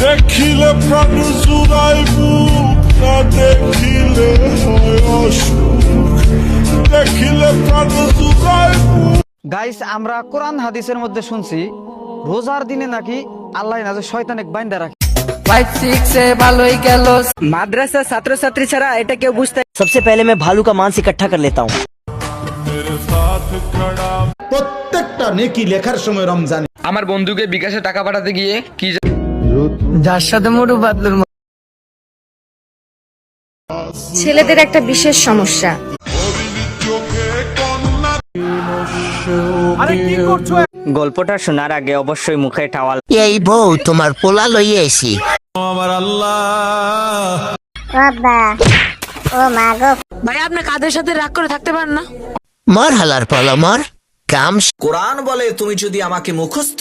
দেখিলে প্রাণ জুড়াই বুক, না দেখিলে হয় অসুখ, দেখিলে প্রাণ জুড়াই বুক। গাইস, আমরা কোরআন হাদিসের মধ্যে শুনছি রোজার দিনে নাকি আল্লাহ নাজে শয়তানেক বাইন্দা রাখে। 5-6 से ভালোই গেল। মাদ্রাসা ছাত্রছাত্রী ছাড়া এটা কেউ বুঝতে। सबसे पहले मैं भालू का मांस इकट्ठा कर लेता हूँ। প্রত্যেকটা নেকি লেখার সময় রমজান। আমার বন্ধুকে বিকাশে টাকা পাঠাতে গিয়ে কি যার সাথে মোটু বাদলুর ছেলেদের একটা বিশেষ সমস্যা, গল্পটা শোনার আগে অবশ্যই মুখে টাওয়াল। এই বউ তোমার পোলা লইয়ে এসি। ভাই আপনি কাদের সাথে রাগ করে থাকতে পারেন না? মর হালার পালা মর কাম। কোরআন বলে তুমি যদি আমাকে মুখস্থ